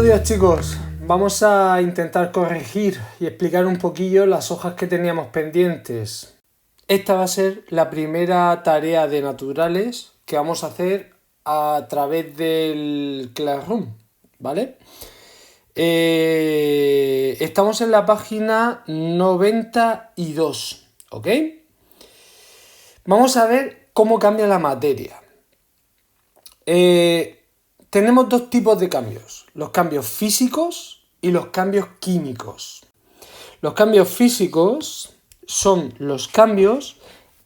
Buenos días, chicos. Vamos a intentar corregir y explicar un poquillo las hojas que teníamos pendientes. Esta va a ser la primera tarea de naturales que vamos a hacer a través del Classroom, ¿vale? Estamos en la página 92, ¿ok? Vamos a ver cómo cambia la materia. Tenemos dos tipos de cambios, los cambios físicos y los cambios químicos. Los cambios físicos son los cambios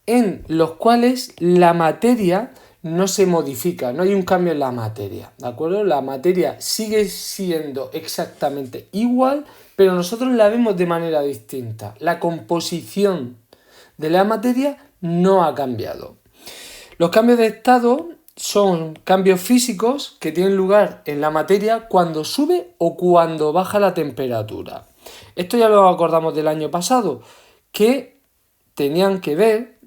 en los cuales la materia no se modifica, no hay un cambio en la materia, ¿de acuerdo? La materia sigue siendo exactamente igual, pero nosotros la vemos de manera distinta. La composición de la materia no ha cambiado. Los cambios de estado son cambios físicos que tienen lugar en la materia cuando sube o cuando baja la temperatura. Esto ya lo acordamos del año pasado, que tenían que ver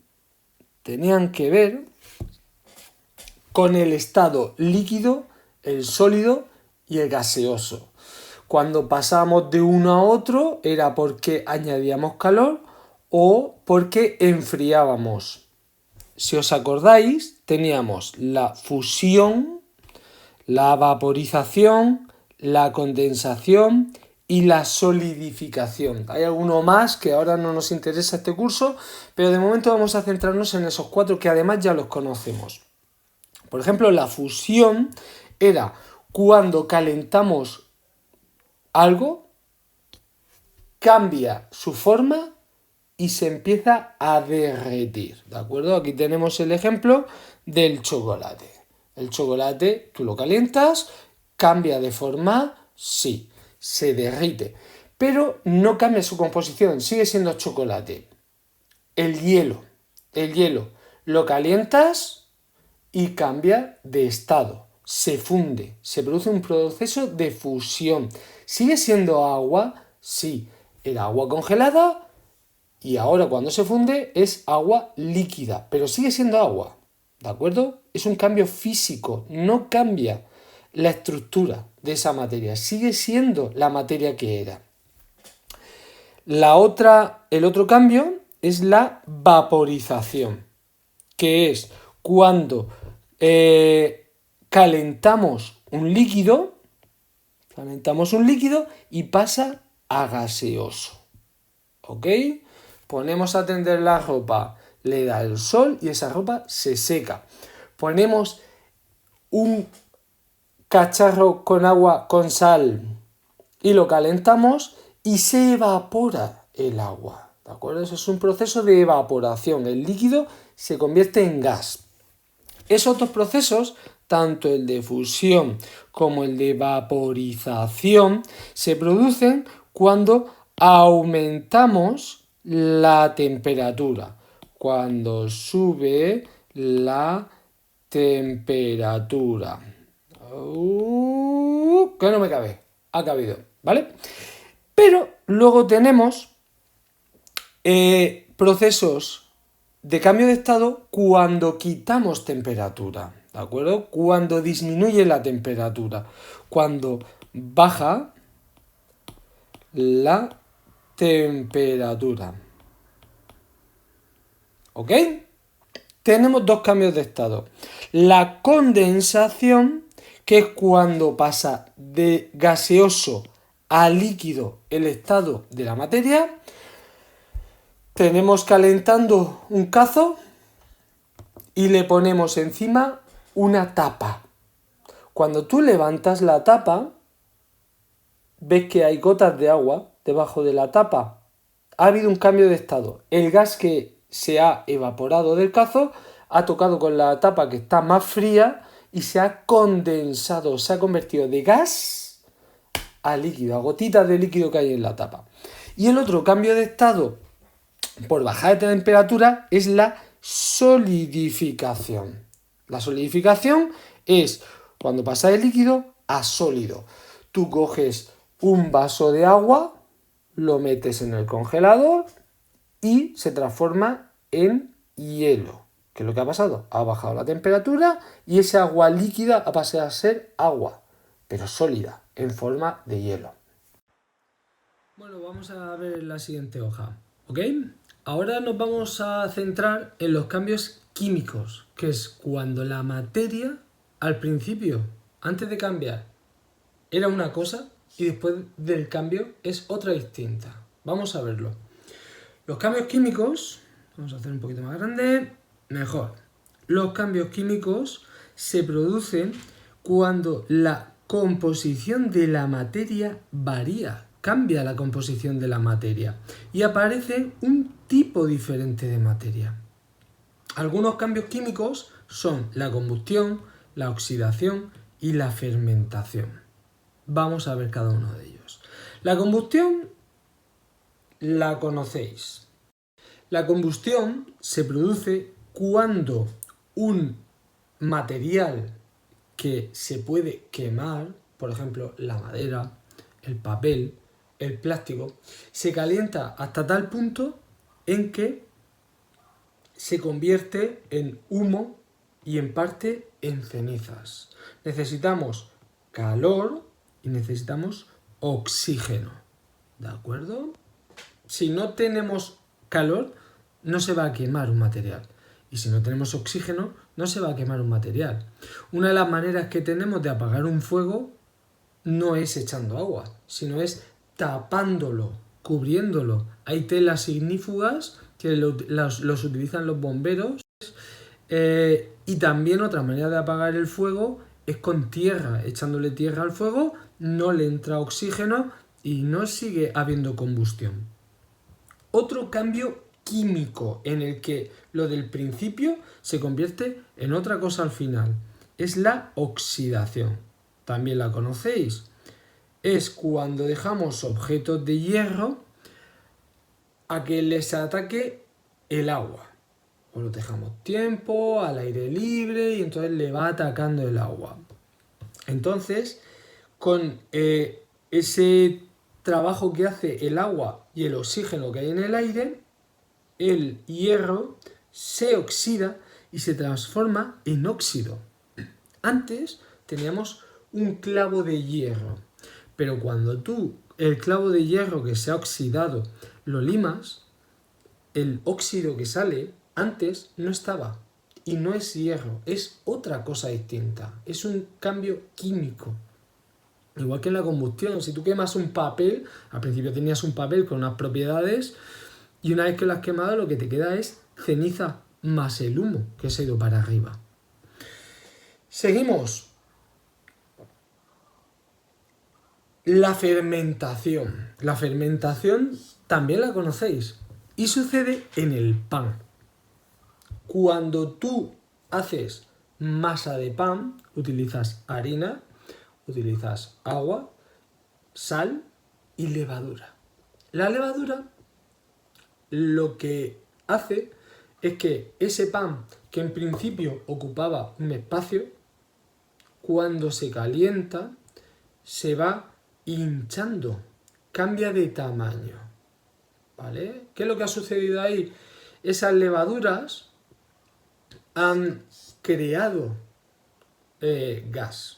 con el estado líquido, el sólido y el gaseoso. Cuando pasábamos de uno a otro era porque añadíamos calor o porque enfriábamos. Si os acordáis, teníamos la fusión, la vaporización, la condensación y la solidificación. Hay alguno más que ahora no nos interesa este curso, pero de momento vamos a centrarnos en esos cuatro que además ya los conocemos. Por ejemplo, la fusión era cuando calentamos algo, cambia su forma y se empieza a derretir, ¿de acuerdo? Aquí tenemos el ejemplo del chocolate. El chocolate, tú lo calientas, cambia de forma, sí, se derrite, pero no cambia su composición, sigue siendo chocolate. El hielo, lo calientas y cambia de estado, se funde, se produce un proceso de fusión. ¿Sigue siendo agua? Sí, era agua congelada, y ahora cuando se funde es agua líquida, pero sigue siendo agua, ¿de acuerdo? Es un cambio físico, no cambia la estructura de esa materia, sigue siendo la materia que era. El otro cambio es la vaporización, que es cuando calentamos un líquido y pasa a gaseoso, ¿ok? Ponemos a tender la ropa, le da el sol y esa ropa se seca. Ponemos un cacharro con agua con sal y lo calentamos y se evapora el agua, ¿de acuerdo? Eso es un proceso de evaporación. El líquido se convierte en gas. Esos dos procesos, tanto el de fusión como el de vaporización, se producen cuando aumentamos la temperatura, cuando sube la temperatura. Que no me cabe, ha cabido, ¿vale? Pero luego tenemos procesos de cambio de estado cuando quitamos temperatura, ¿de acuerdo? Cuando disminuye la temperatura, cuando baja la temperatura. ¿Ok? Tenemos dos cambios de estado. La condensación, que es cuando pasa de gaseoso a líquido el estado de la materia. Tenemos calentando un cazo y le ponemos encima una tapa. Cuando tú levantas la tapa, ves que hay gotas de agua debajo de la tapa. Ha habido un cambio de estado. El gas que se ha evaporado del cazo ha tocado con la tapa que está más fría y se ha condensado, se ha convertido de gas a líquido, a gotitas de líquido que hay en la tapa. Y el otro cambio de estado por bajada de temperatura es la solidificación. La solidificación es cuando pasa de líquido a sólido. Tú coges un vaso de agua, lo metes en el congelador y se transforma en hielo. ¿Qué es lo que ha pasado? Ha bajado la temperatura y esa agua líquida ha pasado a ser agua, pero sólida. en forma de hielo. Bueno, vamos a ver la siguiente hoja, ¿ok? Ahora nos vamos a centrar en los cambios químicos, que es cuando la materia, al principio, antes de cambiar, era una cosa y después del cambio es otra distinta. Vamos a verlo. Los cambios químicos, vamos a hacer un poquito más grande, mejor. Los cambios químicos se producen cuando la composición de la materia varía, cambia la composición de la materia y aparece un tipo diferente de materia. Algunos cambios químicos son la combustión, la oxidación y la fermentación. Vamos a ver cada uno de ellos. La combustión la conocéis. La combustión se produce cuando un material que se puede quemar, por ejemplo la madera, el papel, el plástico, se calienta hasta tal punto en que se convierte en humo y en parte en cenizas. Necesitamos calor y necesitamos oxígeno, ¿de acuerdo? Si no tenemos calor, no se va a quemar un material. Y si no tenemos oxígeno, no se va a quemar un material. Una de las maneras que tenemos de apagar un fuego no es echando agua, sino es tapándolo, cubriéndolo. Hay telas ignífugas que los utilizan los bomberos. Y también otra manera de apagar el fuego es con tierra, echándole tierra al fuego, no le entra oxígeno y no sigue habiendo combustión. Otro cambio químico en el que lo del principio se convierte en otra cosa al final es la oxidación. También la conocéis. Es cuando dejamos objetos de hierro a que les ataque el agua. O lo dejamos tiempo, al aire libre y entonces le va atacando el agua. Entonces, con ese trabajo que hace el agua y el oxígeno que hay en el aire, el hierro se oxida y se transforma en óxido. Antes teníamos un clavo de hierro, pero cuando tú el clavo de hierro que se ha oxidado lo limas, el óxido que sale antes no estaba y no es hierro, es otra cosa distinta, es un cambio químico. Igual que en la combustión, si tú quemas un papel, al principio tenías un papel con unas propiedades y una vez que lo has quemado lo que te queda es ceniza más el humo que se ha ido para arriba. Seguimos. La fermentación. La fermentación también la conocéis y sucede en el pan. Cuando tú haces masa de pan, utilizas harina, utilizas agua, sal y levadura. La levadura lo que hace es que ese pan, que en principio ocupaba un espacio, cuando se calienta, se va hinchando, cambia de tamaño. ¿Vale? ¿Qué es lo que ha sucedido ahí? Esas levaduras han creado gas.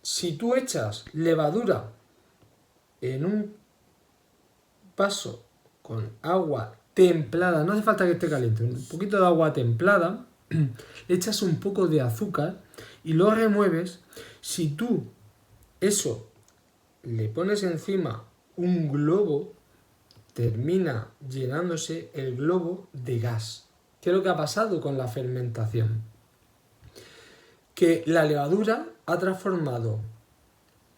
Si tú echas levadura en un vaso con agua templada, no hace falta que esté caliente, un poquito de agua templada, le echas un poco de azúcar y lo remueves. Si tú eso le pones encima un globo, termina llenándose el globo de gas. ¿Qué es lo que ha pasado con la fermentación? Que la levadura ha transformado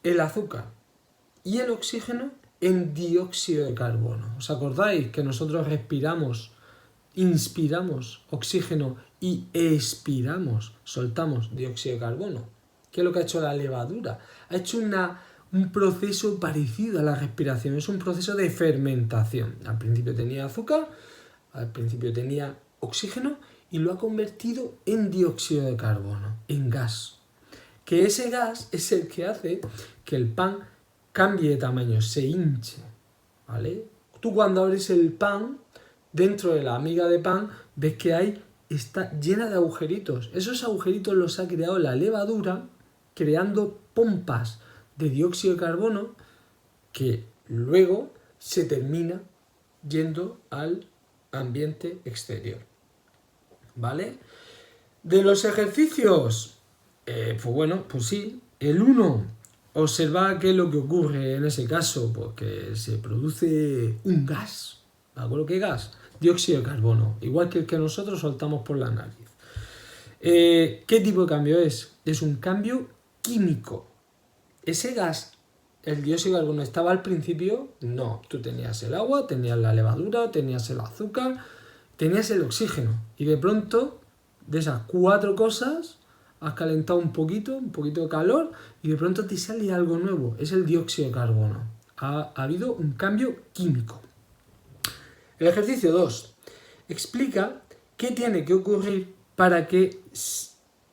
el azúcar y el oxígeno en dióxido de carbono. ¿Os acordáis que nosotros respiramos, inspiramos oxígeno y expiramos, soltamos dióxido de carbono? ¿Qué es lo que ha hecho la levadura? Ha hecho un proceso parecido a la respiración, es un proceso de fermentación. Al principio tenía azúcar, al principio tenía oxígeno y lo ha convertido en dióxido de carbono, en gas. Que ese gas es el que hace que el pan cambie de tamaño, se hinche, ¿vale? Tú cuando abres el pan, dentro de la miga de pan, ves que está llena de agujeritos. Esos agujeritos los ha creado la levadura creando pompas de dióxido de carbono que luego se termina yendo al ambiente exterior. ¿Vale? De los ejercicios, pues bueno, pues sí. El 1, observar qué es lo que ocurre en ese caso, pues que se produce un gas. ¿De acuerdo? ¿Qué gas? Dióxido de carbono, igual que el que nosotros soltamos por la nariz. ¿Qué tipo de cambio es? Es un cambio químico. Ese gas, el dióxido de carbono, ¿estaba al principio? No. Tú tenías el agua, tenías la levadura, tenías el azúcar, tenías el oxígeno. Y de pronto, de esas 4 cosas, has calentado un poquito de calor y de pronto te sale algo nuevo. Es el dióxido de carbono. Ha habido un cambio químico. El ejercicio 2 explica qué tiene que ocurrir para que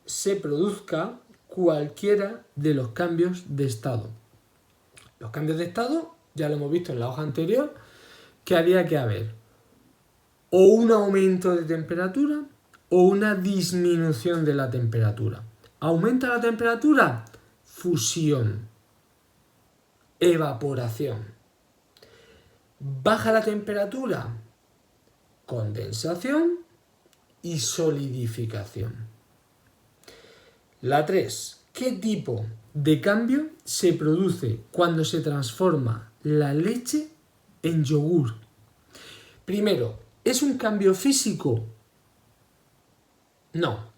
se produzca cualquiera de los cambios de estado. Los cambios de estado, ya lo hemos visto en la hoja anterior, que había que haber o un aumento de temperatura o una disminución de la temperatura. ¿Aumenta la temperatura? Fusión. Evaporación. ¿Baja la temperatura? Condensación y solidificación. La 3. ¿Qué tipo de cambio se produce cuando se transforma la leche en yogur? Primero, ¿es un cambio físico? No.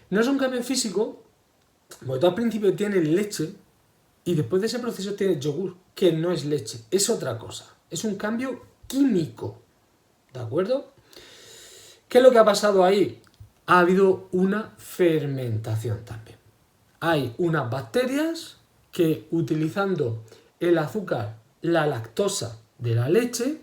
No es un cambio físico, porque tú al principio tienes leche y después de ese proceso tienes yogur, que no es leche, es otra cosa. Es un cambio químico. ¿De acuerdo? ¿Qué es lo que ha pasado ahí? Ha habido una fermentación también. Hay unas bacterias que, utilizando el azúcar, la lactosa de la leche,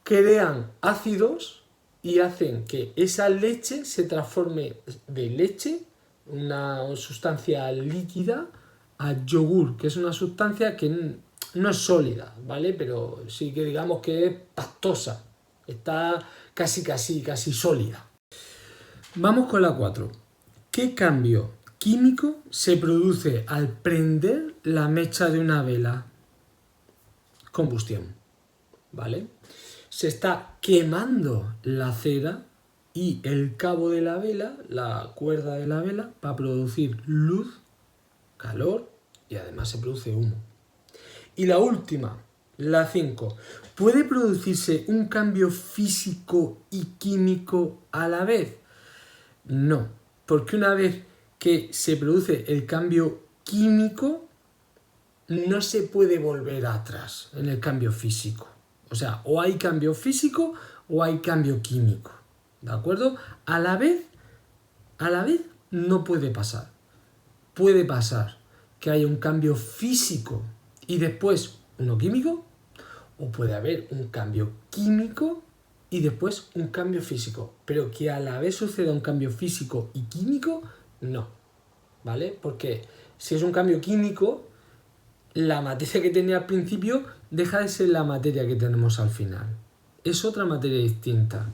crean ácidos y hacen que esa leche se transforme de leche, una sustancia líquida, a yogur, que es una sustancia que no es sólida, ¿vale? Pero sí que digamos que es pastosa, está casi sólida. Vamos con la 4. ¿Qué cambio químico se produce al prender la mecha de una vela? Combustión, ¿vale? Se está quemando la cera y el cabo de la vela, la cuerda de la vela, va a producir luz, calor y además se produce humo. Y la última, la 5. ¿Puede producirse un cambio físico y químico a la vez? No, porque una vez que se produce el cambio químico, no se puede volver atrás en el cambio físico. O sea, o hay cambio físico o hay cambio químico. ¿De acuerdo? A la vez no puede pasar. Puede pasar que haya un cambio físico y después uno químico, o puede haber un cambio químico y después un cambio físico. Pero que a la vez suceda un cambio físico y químico, no. ¿Vale? Porque si es un cambio químico, la materia que tenía al principio deja de ser la materia que tenemos al final. Es otra materia distinta.